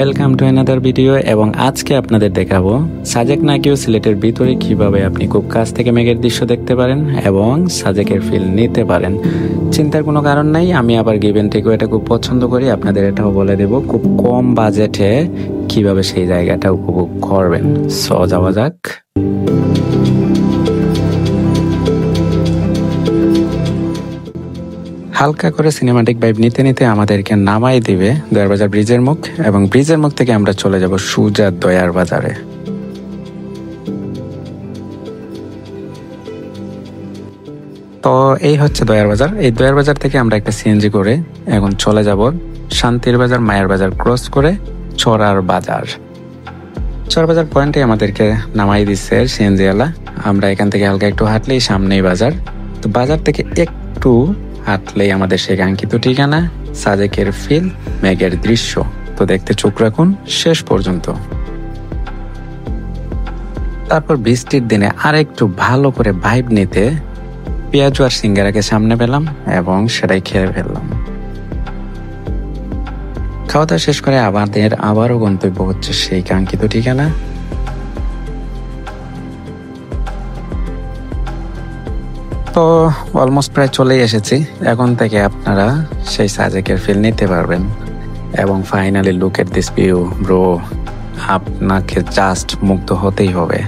Welcome to another video. এবং আজকে আপনাদের দেখাবো সাজেক নাকিও সিলেটের ভিতরে কিভাবে আপনি খুব কাছ থেকে মেঘের দৃশ্য দেখতে পারেন এবং সাজেকের ফিল নিতে পারেন। চিন্তার কোনো কারণ নাই, আমি আবার গিভেন টেকও এটা খুব পছন্দ করি, আপনাদের এটাও বলে দেব খুব কম বাজেটে কিভাবে সেই জায়গাটা উপভোগ করবেন। সো যাওয়া যাক। হালকা করে সিনেমাটিক ভাইব নিতে নিতে আমাদেরকে নামাই দিবে দয়ার বাজার ব্রিজের মুখ, এবং ব্রিজের মুখ থেকে আমরা চলে যাব সুজা দয়ার বাজারে। তো এই হচ্ছে দয়ার বাজার। এই দয়ার বাজার থেকে আমরা একটা সিএনজি করে এখন চলে যাব শান্তির বাজার, মায়ের বাজার ক্রস করে চড়ার বাজার। চড়ার বাজার পয়েন্টে আমাদেরকে নামাই দিচ্ছে সিএনজি ওয়ালা। আমরা এখান থেকে হালকা একটু হাঁটলেই সামনেই বাজার। তো বাজার থেকে একটু হাঁটলেই আমাদের সেই কাঙ্ক্ষিত ঠিকানা সাজেকের ফিল, মেঘের দৃশ্য। তো দেখতে চোখ রাখুন শেষ পর্যন্ত। তারপর বৃষ্টির দিনে আরেকটু ভালো করে ভাইব নিতে পেঁয়াজু আর সিঙ্গারাকে সামনে পেলাম এবং সেটাই খেয়ে ফেললাম। খাওয়া দাওয়া শেষ করে আবারও গন্তব্য হচ্ছে সেই কাঙ্ক্ষিত ঠিকানা। তো অলমোস্ট প্রায় চলেই এসেছি। এখন থেকে আপনারা সেই সাজেকের ফিল নিতে পারবেন। এবং finally look at this view bro, আপনাকে জাস্ট মুগ্ধ হতেই হবে।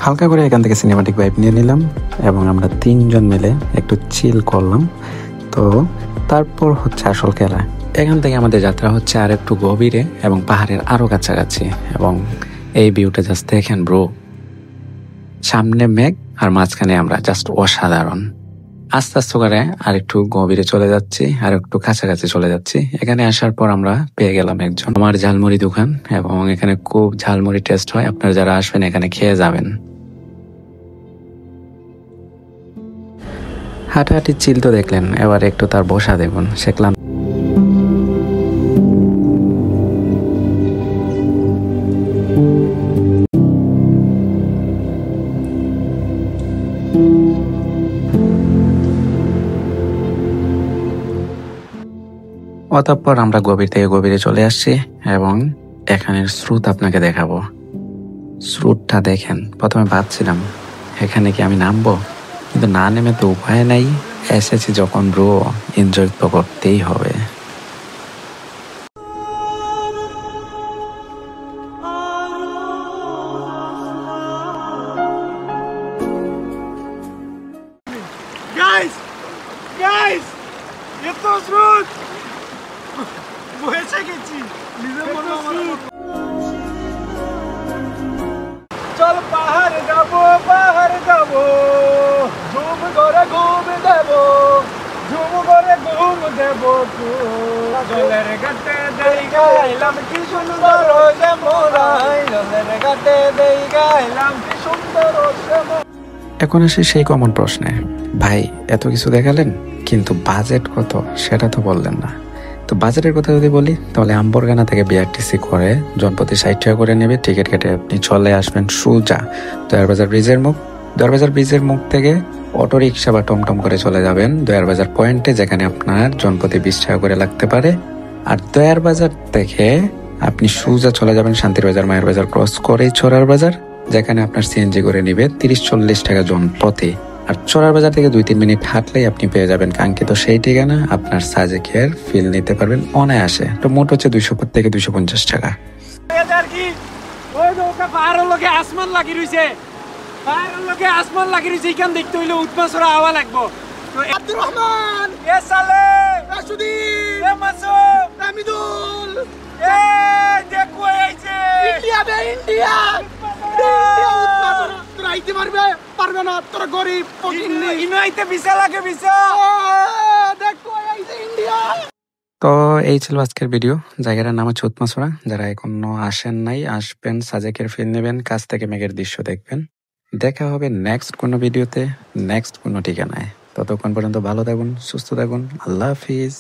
হালকা করে এখান থেকে সিনেমাটিক ভাইব নিয়ে নিলাম এবং আমরা তিনজন মিলে একটু চিল করলাম। তো তারপর হচ্ছে আসল খেলা। এখান থেকে আমাদের যাত্রা হচ্ছে আর একটু গভীরে এবং পাহাড়ের আরো কাছাকাছি। এবং এই ভিউটা জাস্ট দেখেন ব্রো, সামনে মেঘ আর মাঝখানে আমরা, জাস্ট অসাধারণ। আস্তে আস্তে করে আর একটু গভীরে চলে যাচ্ছি, আর একটু কাছাকাছি চলে যাচ্ছি। এখানে আসার পর আমরা পেয়ে গেলাম একজন আমার ঝালমুড়ি দোকান, এবং এখানে খুব ঝালমুড়ি টেস্ট হয়। আপনারা যারা আসবেন এখানে খেয়ে যাবেন। হাঁটাহাঁটি চিল তো দেখলেন, এবার একটু তার বসা দেখুন। সে ক্লান্ত। অতঃপর আমরা গভীর থেকে গভীরে চলে আসছি এবং এখানের স্রোত আপনাকে দেখাবো। স্রোতটা দেখেন। প্রথমে ভাবছিলাম এখানে কি আমি নামবো, কিন্তু না নেমে তো উপায় নাই। এসেছি যখন ব্রো, এনজয় তো করতেই হবে। চল পাহাড়ে যাবো, ঝুম করে ঘুম দেবো জলের ঘাটে দেই গাইলাম কি সুন্দর শ্যামরাই, জলের ঘাটে দেই গাইলাম কি সুন্দর শ্যামরাই। এখন আসি সেই কমন প্রশ্নে, ভাই এত কিছু দেখালেন কিন্তু বাজেট কত সেটা তো বললেন না। তো বাজেটের কথা যদি বলি, তাহলে আম্বরগানা থেকে বিআরটিসি করে জনপ্রতি 60 টাকা করে নেবে। টিকিট কেটে আপনি চলে আসবেন সুজা দয়ার বাজার ব্রিজের মুখ। দয়ার বাজার ব্রিজের মুখ থেকে অটো রিক্সা বা টমটম করে চলে যাবেন দয়ার বাজার পয়েন্টে, যেখানে আপনার জনপ্রতি 20 টাকা করে লাগতে পারে। আর দয়ার বাজার থেকে আপনি সুজা চলে যাবেন শান্তির বাজার, মায়ের বাজার ক্রস করেই চড়ার বাজার, যেখানে আপনার সিএনজি করে নিবে 30-40 টাকা জনপ্রতি। আর চড়ার বাজার থেকে 2-3 মিনিট হাঁটলেই আপনি পেয়ে যাবেন কাঙ্ক্ষিত সেই ঠিকানা। আপনার সাজেকের ফিল নিতে পারবেন অনায়াসে। তো মোট হচ্ছে 200 থেকে 250 টাকা। আসমান লাগি রয়েছে, আসমান লাগি রয়েছে, এখান দেখতে হইলে উৎমাসরা হাওয়া লাগবো। আব্দুর রহমান, এ সালে, রাশুদ্দিন, এ মাসুদ, হামিদুল, এ দেখো এইছে ইন্ডিয়া বে ইন্ডিয়া। তোরা আইতে পারবে না, তোরা গরিব ফকিন্নি। ইনাইতে ভিসা লাগে, ভিসা দেখো এইছে ইন্ডিয়া। তো এই ছিল আজকের ভিডিও। জায়গাটার নাম হচ্ছে উৎমাছড়া। যারা এখনো আসেন নাই, আসবেন, সাজেকের ফিল নেবেন, কাছ থেকে মেঘের দৃশ্য দেখবেন। দেখা হবে নেক্সট কোনো ভিডিওতে, নেক্সট কোনো ঠিকানায়। ততক্ষণ পর্যন্ত ভালো থাকুন, সুস্থ থাকুন। আল্লাহ হাফিজ।